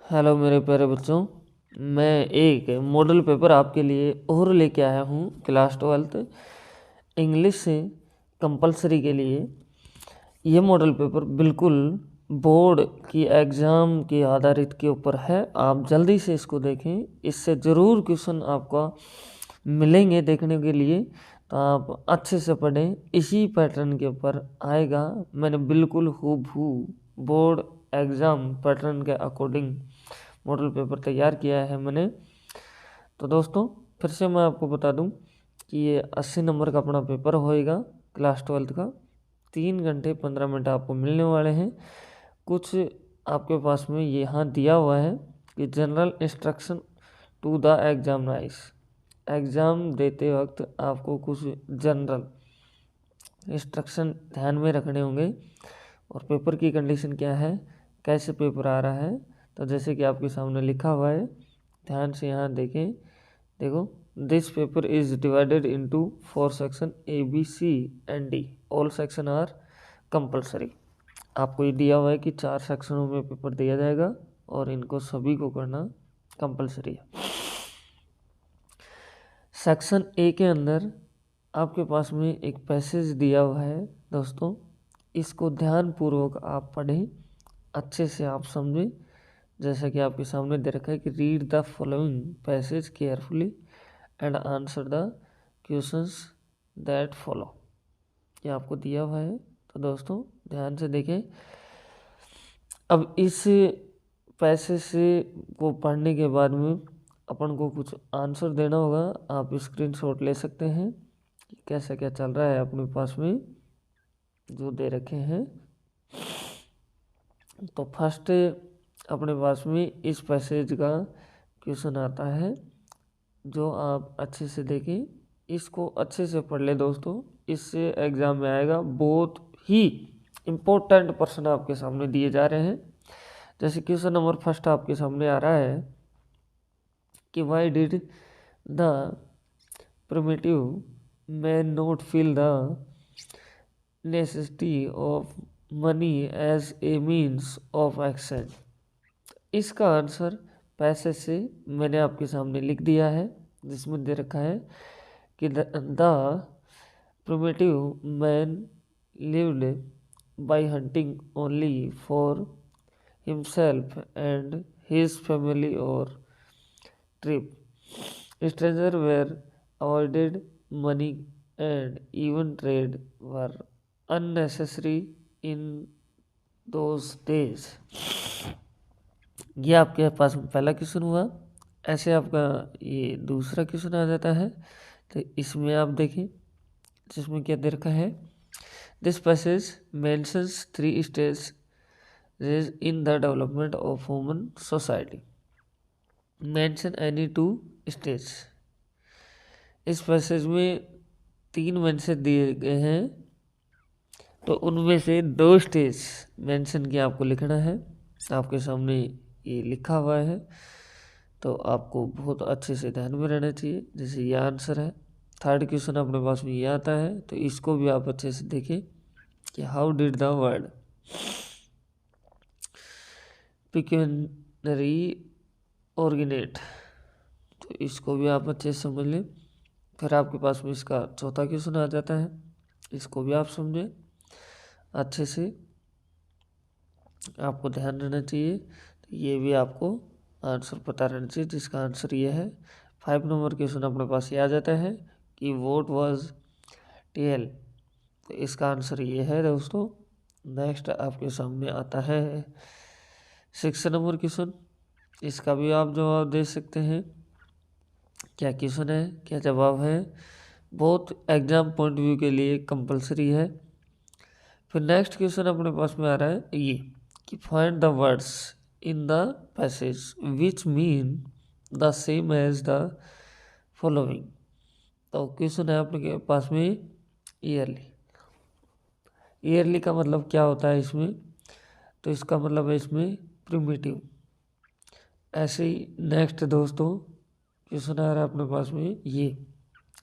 Hello मेरे प्यारे बच्चों, मैं एक मॉडल पेपर आपके लिए और लेके आया हूँ क्लास 12 इंग्लिश से कंपलसरी के लिए। ये मॉडल पेपर बिल्कुल बोर्ड की एग्ज़ाम के आधारित के ऊपर है। आप जल्दी से इसको देखें, इससे ज़रूर क्वेश्चन आपका मिलेंगे देखने के लिए, तो आप अच्छे से पढ़ें। इसी पैटर्न के ऊपर आएगा। मैंने बिल्कुल हूबहू बोर्ड एग्ज़ाम पैटर्न के अकॉर्डिंग मॉडल पेपर तैयार किया है मैंने। तो दोस्तों, फिर से मैं आपको बता दूं कि ये 80 नंबर का अपना पेपर होएगा क्लास 12 का। 3 घंटे 15 मिनट आपको मिलने वाले हैं। कुछ आपके पास में यहाँ दिया हुआ है कि general instruction to the examiners. Exam देते वक्त आपको कुछ जनरल इंस्ट्रक्शन ध्यान में रखने होंगे। और पेपर की कंडीशन क्या है, कैसे पेपर आ रहा है, तो जैसे कि आपके सामने लिखा हुआ है, ध्यान से यहाँ देखें। देखो, this paper is divided into 4 section A B C and D। All section are compulsory. आपको ये दिया हुआ है कि 4 सेक्शनों में पेपर दिया जाएगा और इनको सभी को करना कंपलसरी है। सेक्शन A के अंदर आपके पास में एक पैसेज दिया हुआ है दोस्तों। इसको ध्यानपूर्वक आप पढ़ें, अच्छे से आप समझें। जैसा कि आपके सामने दे रखा है कि read the following passage carefully and answer the questions that follow. ये आपको दिया हुआ है, तो दोस्तों ध्यान से देखें। अब इस पैसेज से को पढ़ने के बाद में अपन को कुछ आंसर देना होगा। आप स्क्रीनशॉट ले सकते हैं कि कैसा क्या चल रहा है अपने पास में जो दे रखे हैं। तो फर्स्ट अपने पास में इस पैसेज का क्वेश्चन आता है, जो आप अच्छे से देखें, इसको अच्छे से पढ़ ले दोस्तों। इससे एग्ज़ाम में आएगा। बहुत ही इम्पोर्टेंट प्रश्न आपके सामने दिए जा रहे हैं। जैसे क्वेश्चन नंबर फर्स्ट आपके सामने आ रहा है कि why did the primitive man not feel the necessity of money as a means of exchange. इसका आंसर पैसे से मैंने आपके सामने लिख दिया है, जिसमें दे रखा है कि the primitive man lived by hunting only for himself and his family or tribe. Stranger were avoided money and even trade were unnecessary in those days. ये आपके पास में पहला क्वेश्चन हुआ। ऐसे आपका ये दूसरा क्वेश्चन आ जाता है। तो इसमें आप देखें, जिसमें क्या दे रखा है, this passage mentions 3 stage in the development of human society. Mention any 2 stage. इस पैसेज में 3 मेंशन दिए गए हैं, तो उनमें से 2 स्टेज मेंशन किया आपको लिखना है। आपके सामने ये लिखा हुआ है, तो आपको बहुत अच्छे से ध्यान में रहना चाहिए। जैसे ये आंसर है। थर्ड क्वेश्चन अपने पास में ये आता है, तो इसको भी आप अच्छे से देखें कि how did the word pecuniary originate. तो इसको भी आप अच्छे से समझ लें। फिर आपके पास में इसका चौथा क्वेश्चन आ जाता है, इसको भी आप समझें अच्छे से, आपको ध्यान रहना चाहिए। तो ये भी आपको आंसर पता रहना चाहिए, जिसका आंसर ये है। 5 नंबर क्वेश्चन अपने पास ये आ जाता है कि वोट वाज टेल। तो इसका आंसर ये है दोस्तों। नेक्स्ट आपके सामने आता है 6 नंबर क्वेश्चन। इसका भी आप जवाब दे सकते हैं। क्या क्वेश्चन है, क्या जवाब है, बहुत एग्जाम पॉइंट व्यू के लिए कंपलसरी है। फिर नेक्स्ट क्वेश्चन अपने पास में आ रहा है ये कि find the words in the passage which mean the same as the following. तो क्वेश्चन है आपके पास में ईयरली। ईयरली का मतलब क्या होता है इसमें, तो इसका मतलब है इसमें प्रिमिटिव। ऐसे ही नेक्स्ट दोस्तों क्वेश्चन आ रहा है अपने पास में ये,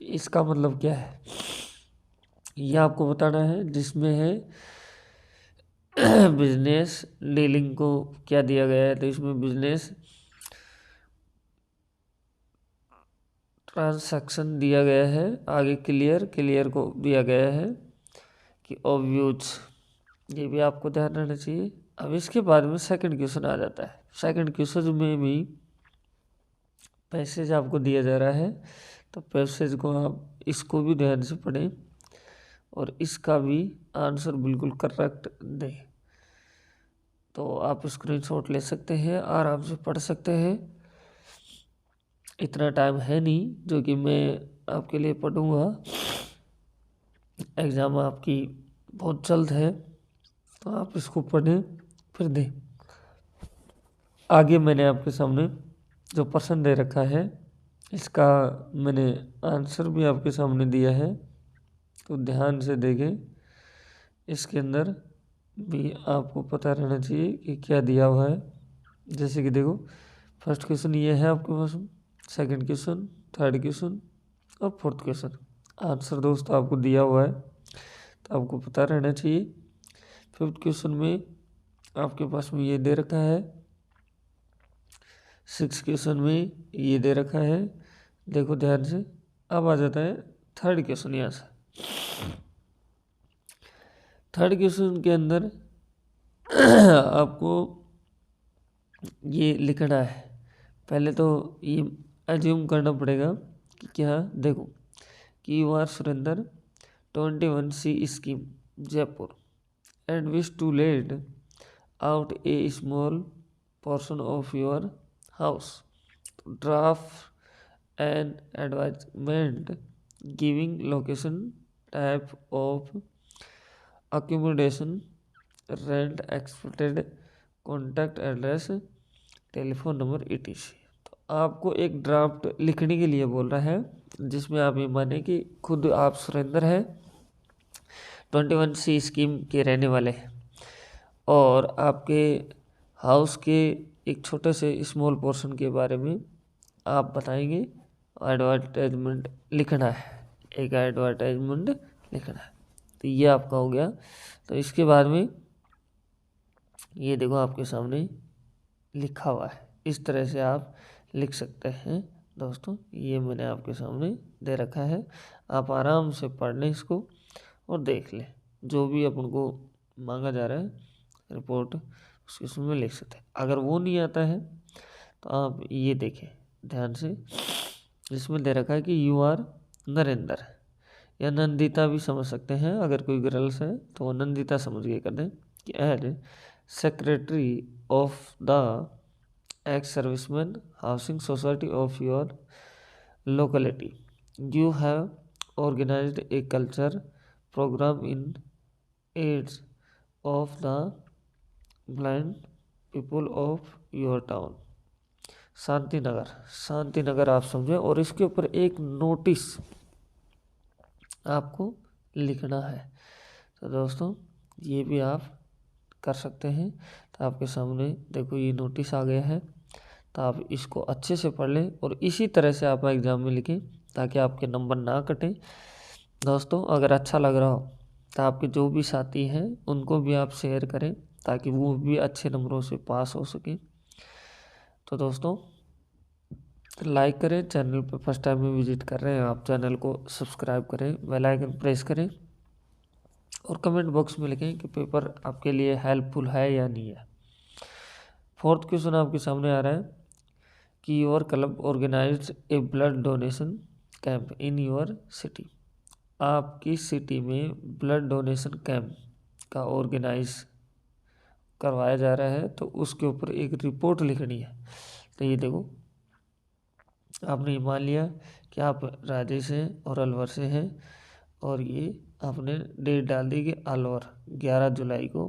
इसका मतलब क्या है ये आपको बताना है, जिसमें है बिजनेस डीलिंग को क्या दिया गया है, तो इसमें बिजनेस ट्रांसैक्शन दिया गया है। आगे क्लियर को दिया गया है कि ऑब्यूज, ये भी आपको ध्यान रखना चाहिए। अब इसके बाद में सेकंड क्वेश्चन आ जाता है। सेकंड क्वेश्चन में भी पैसेज आपको दिया जा रहा है, तो पैसेज को आप इसको भी ध्यान से पढ़ें और इसका भी आंसर बिल्कुल करेक्ट दें। तो आप स्क्रीनशॉट ले सकते हैं, आराम से पढ़ सकते हैं। इतना टाइम है नहीं जो कि मैं आपके लिए पढ़ूंगा, एग्ज़ाम आपकी बहुत जल्द है, तो आप इसको पढ़ें फिर दें। आगे मैंने आपके सामने जो प्रश्न दे रखा है, इसका मैंने आंसर भी आपके सामने दिया है, तो ध्यान से देखें। इसके अंदर भी आपको पता रहना चाहिए कि क्या दिया हुआ है। जैसे कि देखो, फर्स्ट क्वेश्चन ये है आपके पास, सेकंड क्वेश्चन, थर्ड क्वेश्चन और फोर्थ क्वेश्चन। आंसर दोस्तों आपको दिया हुआ है, तो आपको पता रहना चाहिए। फिफ्थ क्वेश्चन में आपके पास में ये दे रखा है, सिक्स क्वेश्चन में ये दे रखा है। देखो ध्यान से, अब आ जाता है थर्ड क्वेश्चन। यहाँ से थर्ड क्वेश्चन के अंदर आपको ये लिखना है। पहले तो ये एज्यूम करना पड़ेगा कि क्या, देखो कि you are Surendra 21C scheme Jaipur and wish to let out a small portion of your house. Draft an advertisement giving location, type of accommodation, rent expected, contact address, telephone number etc। तो आपको एक draft लिखने के लिए बोल रहा है, जिसमें आप ये माने कि खुद आप सुरेंद्र हैं, 21C स्कीम के रहने वाले हैं और आपके हाउस के एक छोटे से स्मॉल पोर्शन के बारे में आप बताएंगे। एडवर्टाइजमेंट लिखना है, एक एडवर्टाइजमेंट लिखना है। तो ये आपका हो गया। तो इसके बाद में ये देखो आपके सामने लिखा हुआ है, इस तरह से आप लिख सकते हैं दोस्तों। ये मैंने आपके सामने दे रखा है, आप आराम से पढ़ लें इसको और देख लें। जो भी अपन को मांगा जा रहा है रिपोर्ट, उसके उसमें लिख सकते हैं। अगर वो नहीं आता है तो आप ये देखें ध्यान से, इसमें दे रखा है कि यू आर नरेंद्र, या नंदिता भी समझ सकते हैं। अगर कोई गर्ल्स है तो वो नंदिता समझ के कर दें कि as secretary of the ex serviceman housing society of your locality you have organised a culture programme in aids of the blind people of your town. Shantinagar आप समझें, और इसके ऊपर एक नोटिस आपको लिखना है। तो दोस्तों ये भी आप कर सकते हैं। तो आपके सामने देखो ये नोटिस आ गया है, तो आप इसको अच्छे से पढ़ लें और इसी तरह से आप एग्ज़ाम में लिखें ताकि आपके नंबर ना कटें। दोस्तों अगर अच्छा लग रहा हो तो आपके जो भी साथी हैं उनको भी आप शेयर करें ताकि वो भी अच्छे नंबरों से पास हो सकें। तो दोस्तों लाइक करें, चैनल पर फर्स्ट टाइम में विजिट कर रहे हैं आप, चैनल को सब्सक्राइब करें, बेल आइकन प्रेस करें और कमेंट बॉक्स में लिखें कि पेपर आपके लिए हेल्पफुल है या नहीं है। फोर्थ क्वेश्चन आपके सामने आ रहा है कि your club organised a blood donation camp in your city. आपकी सिटी में ब्लड डोनेशन कैंप का ऑर्गेनाइज करवाया जा रहा है, तो उसके ऊपर एक रिपोर्ट लिखनी है। तो ये देखो आपने मान लिया कि आप राजेश हैं और अलवर से हैं, और ये आपने डेट डाल दी कि अलवर 11 जुलाई को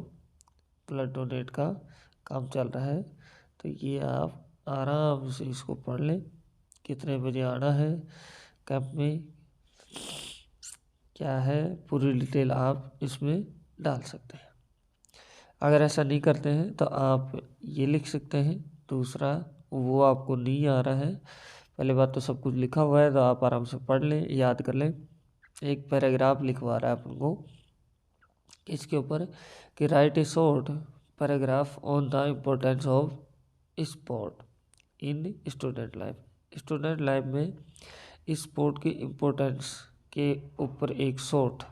ब्लड डोनेट का काम चल रहा है। तो ये आप आराम से इसको पढ़ लें, कितने बजे आना है कैंप में, क्या है पूरी डिटेल आप इसमें डाल सकते हैं। अगर ऐसा नहीं करते हैं तो आप ये लिख सकते हैं दूसरा, वो आपको नहीं आ रहा है। पहले बात तो सब कुछ लिखा हुआ है, तो आप आराम से पढ़ लें, याद कर लें। एक पैराग्राफ लिखवा रहा है अपन को इसके ऊपर कि write A short paragraph on the importance of sport in student life. Student life में स्पोर्ट की इम्पोर्टेंस के ऊपर एक शॉर्ट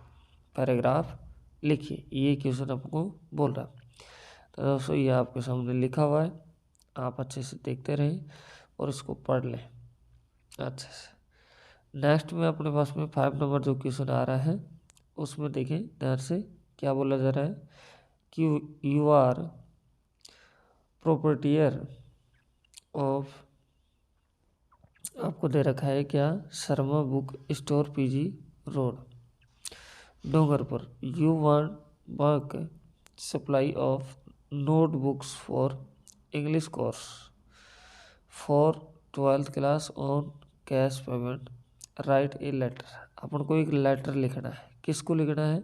पैराग्राफ लिखिए, ये क्वेश्चन आपको बोल रहा है। तो दोस्तों ये आपके सामने लिखा हुआ है, आप अच्छे से देखते रहें और इसको पढ़ लें अच्छे से। नेक्स्ट में अपने पास में 5 नंबर जो क्वेश्चन आ रहा है उसमें देखें ध्यान से क्या बोला जा रहा है कि यू आर प्रोपर्टियर ऑफ, आपको दे रखा है क्या, Sharma book store PG road Dongarpur. You want bulk supply of notebooks for English course for 12th class on cash payment, write a letter. अपन को एक लेटर लिखना है, किसको लिखना है,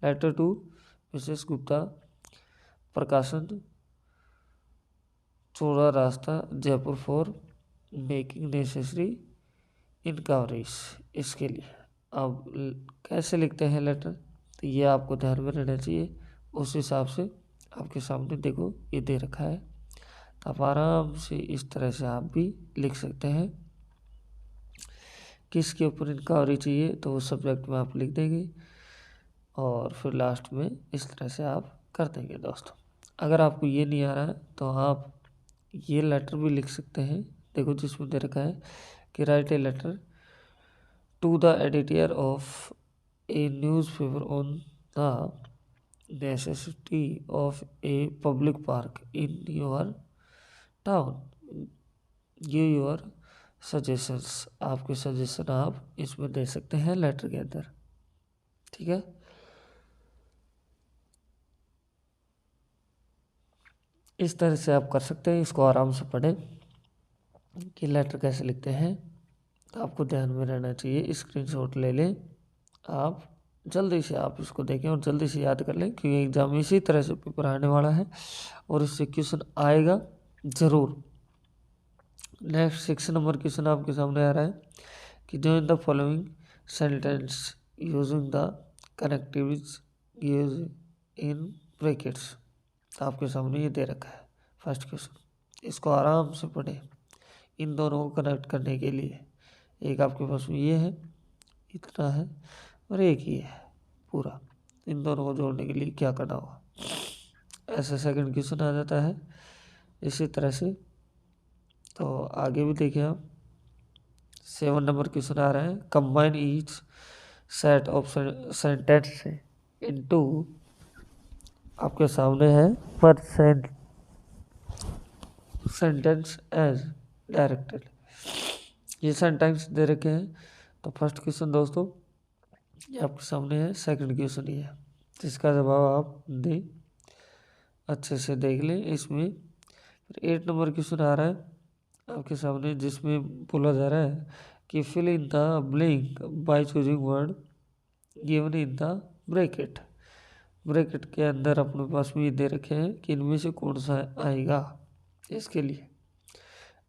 लेटर टू मिसेस गुप्ता, प्रकाशन चौड़ा रास्ता जयपुर फॉर मेकिंग नेसेसरी इनक्वायरीज। इसके लिए अब कैसे लिखते हैं लेटर, तो ये आपको ध्यान में रहना चाहिए। उस हिसाब से आपके सामने देखो ये दे रखा है, तो आप आराम से इस तरह से आप भी लिख सकते हैं। किसके ऊपर इनक्वायरी चाहिए तो वो सब्जेक्ट में आप लिख देंगे और फिर लास्ट में इस तरह से आप कर देंगे दोस्तों। अगर आपको ये नहीं आ रहा है तो आप ये लेटर भी लिख सकते हैं। देखो जिसमें दे रखा है कि write a letter to the editor of a newspaper on the necessity of a public park in your town, give your suggestions. आपके सजेशन आप इसमें दे सकते हैं लेटर के अंदर, ठीक है। इस तरह से आप कर सकते हैं। इसको आराम से पढ़ें कि लेटर कैसे लिखते हैं, तो आपको ध्यान में रहना चाहिए। स्क्रीनशॉट ले लें आप, जल्दी से आप इसको देखें और जल्दी से याद कर लें क्योंकि एग्जाम इसी तरह से पेपर आने वाला है और इससे क्वेश्चन आएगा ज़रूर। नेक्स्ट 6 नंबर क्वेश्चन आपके सामने आ रहा है कि join the following sentence using the connectives use in brackets. आपके सामने ये दे रखा है फर्स्ट क्वेश्चन, इसको आराम से पढ़ें इन दोनों को कनेक्ट करने के लिए। एक आपके पास में ये है, इतना है और एक ये है पूरा, इन दोनों को जोड़ने के लिए क्या करना होगा, ऐसा सेकंड क्वेश्चन आ जाता है इसी तरह से। तो आगे भी देखिए आप 7 नंबर क्वेश्चन आ रहा है combine each set of sentence into, आपके सामने है पर सेंटेंस एज डायरेक्टेड। ये सेंटेंस दे रखे हैं। तो फर्स्ट क्वेश्चन दोस्तों ये आपके सामने है, सेकंड क्वेश्चन ये है, जिसका जवाब आप दें, अच्छे से देख लें। इसमें फिर 8 नंबर क्वेश्चन आ रहा है आपके सामने, जिसमें बोला जा रहा है कि fill in the blank by choosing word given in the bracket. Bracket के अंदर अपने पास में ये दे रखे हैं कि इनमें से कौन सा आएगा। इसके लिए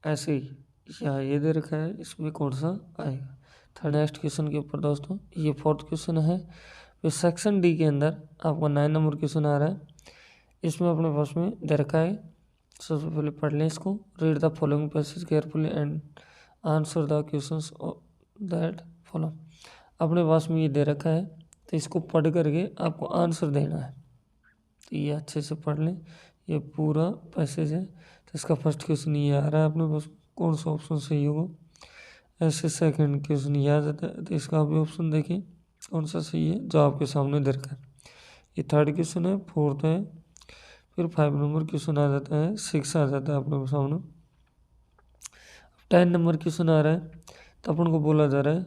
ऐसे ही यहाँ ये दे रखा है, इसमें कौन सा आएगा। थर्ड नेक्स्ट क्वेश्चन के ऊपर दोस्तों ये 4th क्वेश्चन है। फिर सेक्शन डी के अंदर आपका 9 नंबर क्वेश्चन आ रहा है, इसमें अपने पास में दे रखा है, सबसे पहले पढ़ लें इसको। Read the following passage carefully and answer the questions that follow. अपने पास में ये दे रखा है तो इसको पढ़ करके आपको आंसर देना है। तो ये अच्छे से पढ़ लें, ये पूरा पैसेज है। तो इसका फर्स्ट क्वेश्चन ये आ रहा है अपने पास, कौन सा ऑप्शन सही होगा। ऐसे सेकंड क्वेश्चन ये आ जाता है, तो इसका भी ऑप्शन देखिए कौन सा सही है जो आपके सामने दे रखा है। ये थर्ड क्वेश्चन है, फोर्थ है, फिर 5 नंबर क्वेश्चन आ जाता है, 6 आ जाता है अपने सामने। 10 नंबर क्वेश्चन आ रहा है, तो अपन को बोला जा रहा है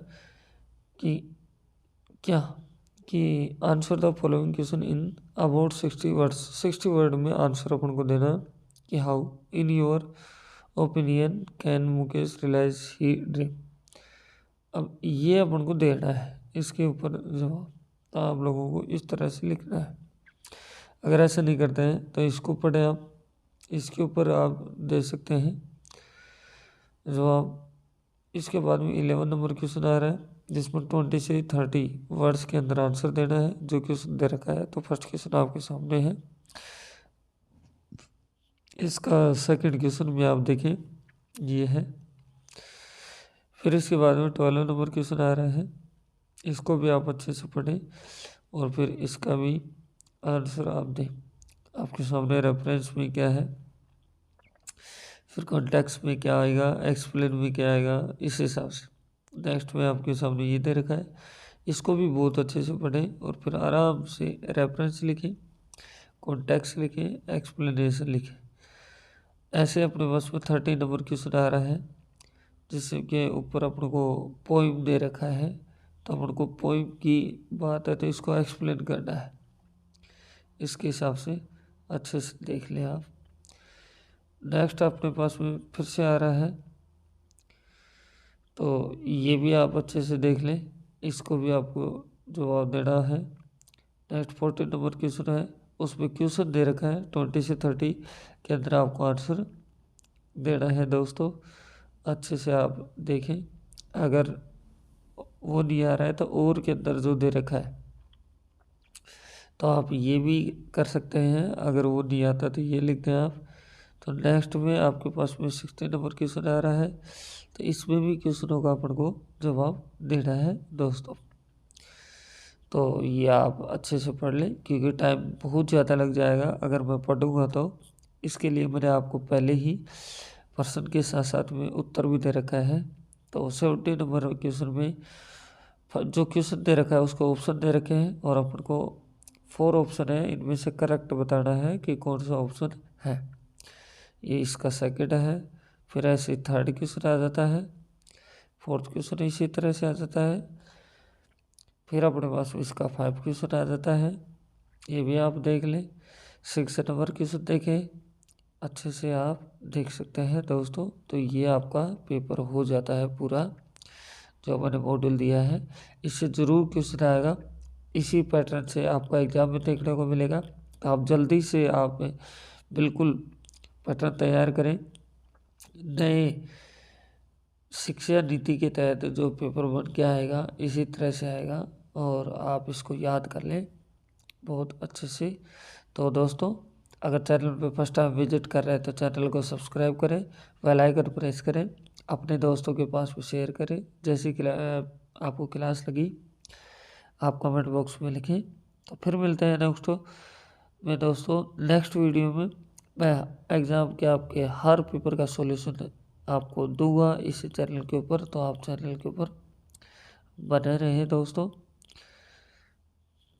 कि क्या कि answer the following question in about 60 words. 60 word में आंसर अपन को देना कि how in your opinion can Mukesh realise he dream. अब ये अपन को देना है इसके ऊपर जवाब, तो आप लोगों को इस तरह से लिखना है। अगर ऐसा नहीं करते हैं तो इसको पढ़ें आप, इसके ऊपर आप दे सकते हैं जवाब। इसके बाद में 11 नंबर क्वेश्चन आ रहा है, जिसमें 20 से 30 वर्ड्स के अंदर आंसर देना है जो क्वेश्चन दे रखा है। तो फर्स्ट क्वेश्चन आपके सामने है, इसका सेकंड क्वेश्चन भी आप देखें, ये है। फिर इसके बाद में 12 नंबर क्वेश्चन आ रहा है, इसको भी आप अच्छे से पढ़ें और फिर इसका भी आंसर आप दें। आपके सामने रेफरेंस में क्या है, फिर कॉन्टेक्स्ट में क्या आएगा, एक्सप्लेन में क्या आएगा, इस हिसाब से। नेक्स्ट में आपके सामने ये दे रखा है, इसको भी बहुत अच्छे से पढ़ें और फिर आराम से रेफरेंस लिखें, कॉन्टेक्स्ट लिखें, एक्सप्लेनेशन लिखें। ऐसे अपने पास में 30 नंबर क्वेश्चन आ रहा है, जिसके ऊपर अपन को पोइम दे रखा है। तो अपन को पोइम की बात है तो इसको एक्सप्लेन करना है, इसके हिसाब से अच्छे से देख लें आप। नेक्स्ट अपने पास में फिर से आ रहा है, तो ये भी आप अच्छे से देख लें, इसको भी आपको जवाब देना है। नेक्स्ट 14 नंबर क्वेश्चन है, उसमें क्वेश्चन दे रखा है 20 से 30 के अंदर आपको आंसर देना है। दोस्तों अच्छे से आप देखें, अगर वो नहीं आ रहा है तो और के अंदर जो दे रखा है तो आप ये भी कर सकते हैं, अगर वो नहीं आता तो ये लिख दें आप। तो नेक्स्ट में आपके पास में 16 नंबर क्वेश्चन आ रहा है, तो इसमें भी क्वेश्चनों का अपन को जवाब देना है दोस्तों। तो ये आप अच्छे से पढ़ लें, क्योंकि टाइम बहुत ज़्यादा लग जाएगा अगर मैं पढ़ूँगा तो। इसके लिए मैंने आपको पहले ही प्रश्न के साथ साथ में उत्तर भी दे रखा है। तो 70 नंबर क्वेश्चन में जो क्वेश्चन दे रखा है उसको ऑप्शन दे रखे हैं और अपन को 4 ऑप्शन है, इनमें से करेक्ट बताना है कि कौन सा ऑप्शन है। ये इसका सेकंड है। फिर ऐसे थर्ड क्वेश्चन आ जाता है, फोर्थ क्वेश्चन इसी तरह से आ जाता है। फिर अपने पास इसका 5 क्वेश्चन आ जाता है, ये भी आप देख लें। 6 नंबर क्वेश्चन देखें, अच्छे से आप देख सकते हैं दोस्तों। तो ये आपका पेपर हो जाता है पूरा, जो मैंने मॉड्यूल दिया है। इससे ज़रूर क्वेश्चन आएगा, इसी पैटर्न से आपका एग्ज़ाम में देखने को मिलेगा। तो आप जल्दी से आप बिल्कुल पैटर्न तैयार करें। नए शिक्षा नीति के तहत जो पेपर बन के आएगा इसी तरह से आएगा, और आप इसको याद कर लें बहुत अच्छे से। तो दोस्तों अगर चैनल पे फर्स्ट टाइम विजिट कर रहे हैं तो चैनल को सब्सक्राइब करें, बेल आइकन प्रेस करें, अपने दोस्तों के पास भी शेयर करें। जैसी आपको क्लास लगी आप कमेंट बॉक्स में लिखें। तो फिर मिलते हैं नेक्स्ट में दोस्तों। नेक्स्ट वीडियो में मैं एग्ज़ाम के आपके हर पेपर का सॉल्यूशन आपको दूंगा इस चैनल के ऊपर। तो आप चैनल के ऊपर बने रहें दोस्तों।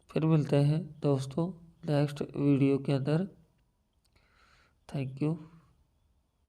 फिर मिलते हैं दोस्तों नेक्स्ट वीडियो के अंदर। Thank you.